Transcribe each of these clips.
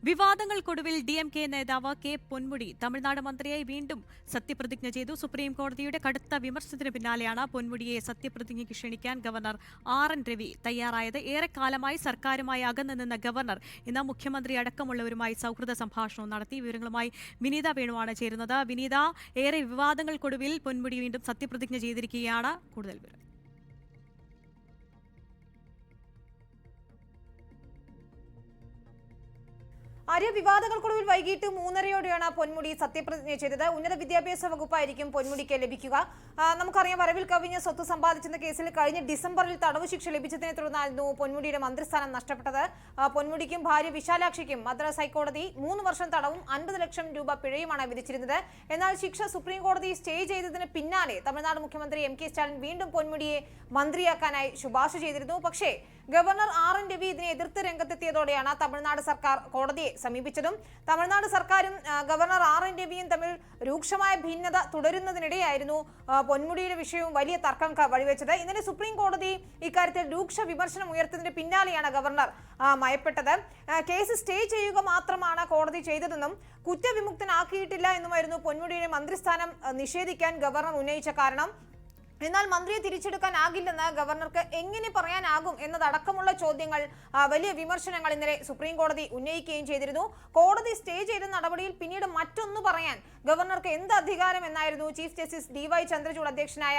വിവാദങ്ങൾക്കൊടുവിൽ DMK നേതാവ് K Ponmudi Tamil Nadu മന്ത്രിയായി വീണ്ടും സത്യപ്രതിജ്ഞ ചെയ്തു. സുപ്രീം കോടതിയുടെ കടുത്ത വിമർശനത്തിന് പിന്നാലെയാണ് പൊന്മുടിയെ സത്യപ്രതിജ്ഞയ്ക്ക് ക്ഷണിക്കാൻ ഗവർണർ RN രവി തയ്യാറായത്. ഏറെക്കാലമായി സർക്കാരുമായി അകന്നു നിന്ന ഗവർണർ ഇന്ന് മുഖ്യമന്ത്രി അടക്കമുള്ളവരുമായി സൗഹൃദ സംഭാഷണം നടത്തി. വിവരങ്ങളുമായി വിനീത വേണുവാണ് ചേരുന്നത്. വിനീത, ഏറെ വിവാദങ്ങൾക്കൊടുവിൽ പൊന്മുടി വീണ്ടും സത്യപ്രതിജ്ഞ ചെയ്തിരിക്കുകയാണ്. കൂടുതൽ വിവരം. വിവാദങ്ങൾക്കൊടുവിൽ വൈകിട്ട് 3:30 പൊന്മുടി സത്യപ്രതിജ്ഞ ചെയ്തത്. ഉന്നത വിദ്യാഭ്യാസ വകുപ്പായിരിക്കും പൊന്മുടിക്ക് ലഭിക്കുക. നമുക്കറിയാം, വരവിൽ കവിഞ്ഞ സ്വത്ത് സമ്പാദിച്ചെന്ന കേസിൽ കഴിഞ്ഞ ഡിസംബറിൽ തടവ് ശിക്ഷ ലഭിച്ചതിനെ തുടർന്നായിരുന്നു പൊന്മുടിയുടെ മന്ത്രിസ്ഥാനം നഷ്ടപ്പെട്ടത്. പൊന്മുടിക്കും ഭാര്യ വിശാലാക്ഷിക്കും മദ്രാസ് ഹൈക്കോടതി 3 വർഷം തടവും 50 ലക്ഷം രൂപ പിഴയുമാണ് വിധിച്ചിരുന്നത്. എന്നാൽ ശിക്ഷ സുപ്രീം കോടതി സ്റ്റേ ചെയ്തതിന് പിന്നാലെ തമിഴ്നാട് മുഖ്യമന്ത്രി MK സ്റ്റാലിൻ വീണ്ടും പൊന്മുടിയെ മന്ത്രിയാക്കാനായി ശുപാർശ ചെയ്തിരുന്നു. പക്ഷേ ഗവർണർ RN രവി ഇതിനെ എതിർത്ത് രംഗത്തെത്തിയതോടെയാണ് തമിഴ്നാട് സർക്കാർ കോടതിയെ സമീപിച്ചതും. തമിഴ്നാട് സർക്കാരും ഗവർണർ RN രവിയും തമ്മിൽ രൂക്ഷമായ ഭിന്നത തുടരുന്നതിനിടെയായിരുന്നു പൊന്മുടിയുടെ വിഷയവും വലിയ തർക്കം വഴിവെച്ചത്. ഇന്നലെ സുപ്രീം കോടതി ഇക്കാര്യത്തിൽ രൂക്ഷ വിമർശനം ഉയർത്തുന്നതിന് പിന്നാലെയാണ് ഗവർണർ മയപ്പെട്ടത്. കേസ് സ്റ്റേ ചെയ്യുക മാത്രമാണ് കോടതി ചെയ്തതെന്നും കുറ്റവിമുക്തനാക്കിയിട്ടില്ല എന്നുമായിരുന്നു പൊന്മുടിയുടെ മന്ത്രിസ്ഥാനം നിഷേധിക്കാൻ ഗവർണർ ഉന്നയിച്ച കാരണം. എന്നാൽ മന്ത്രിയെ തിരിച്ചെടുക്കാനാകില്ലെന്ന് ഗവർണർക്ക് എങ്ങനെ പറയാനാകും എന്നതടക്കമുള്ള ചോദ്യങ്ങൾ, വലിയ വിമർശനങ്ങൾ ഇന്നലെ സുപ്രീം കോടതി ഉന്നയിക്കുകയും ചെയ്തിരുന്നു. കോടതി സ്റ്റേ ചെയ്ത നടപടിയിൽ പിന്നീട് മറ്റൊന്ന് പറയാൻ ഗവർണർക്ക് എന്ത് അധികാരം എന്നായിരുന്നു ചീഫ് ജസ്റ്റിസ് DY ചന്ദ്രചൂഡ് അധ്യക്ഷനായ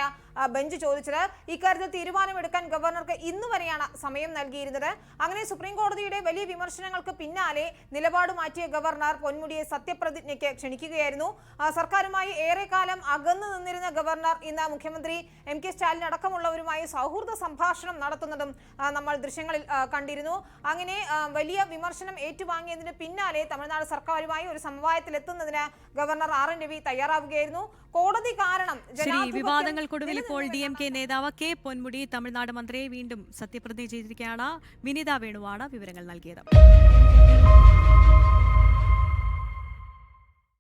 ബെഞ്ച് ചോദിച്ചത്. ഇക്കാര്യത്തിൽ തീരുമാനമെടുക്കാൻ ഗവർണർക്ക് ഇന്ന് വരെയാണ് സമയം നൽകിയിരുന്നത്. അങ്ങനെ സുപ്രീം കോടതിയുടെ വലിയ വിമർശനങ്ങൾക്ക് പിന്നാലെ നിലപാട് മാറ്റിയ ഗവർണർ പൊന്മുടിയെ സത്യപ്രതിജ്ഞയ്ക്ക് ക്ഷണിക്കുകയായിരുന്നു. സർക്കാരുമായി ഏറെക്കാലം അകന്നു നിന്നിരുന്ന ഗവർണർ ഇന്ന് മുഖ്യമന്ത്രി MK സ്റ്റാലിൻ അടക്കമുള്ളവരുമായി സൗഹൃദ സംഭാഷണം നടത്തുന്നതും നമ്മൾ ദൃശ്യങ്ങളിൽ കണ്ടിരുന്നു. അങ്ങനെ വലിയ വിമർശനം ഏറ്റുവാങ്ങിയതിന് പിന്നാലെ തമിഴ്നാട് സർക്കാരുമായി ഒരു സമവായത്തിലെത്തുന്നതിന് ഗവർണർ RN രവി തയ്യാറാവുകയായിരുന്നു. കോടതി കാരണം വിവാദങ്ങൾക്കൊടുവിൽ ഇപ്പോൾ DMK നേതാവ് കെ പൊന്മുടി തമിഴ്നാട് മന്ത്രിയെ വീണ്ടും സത്യപ്രതിജ്ഞ ചെയ്തിരിക്കുകയാണ്. വിനീത വേണുവാണ് വിവരങ്ങൾ നൽകിയത്.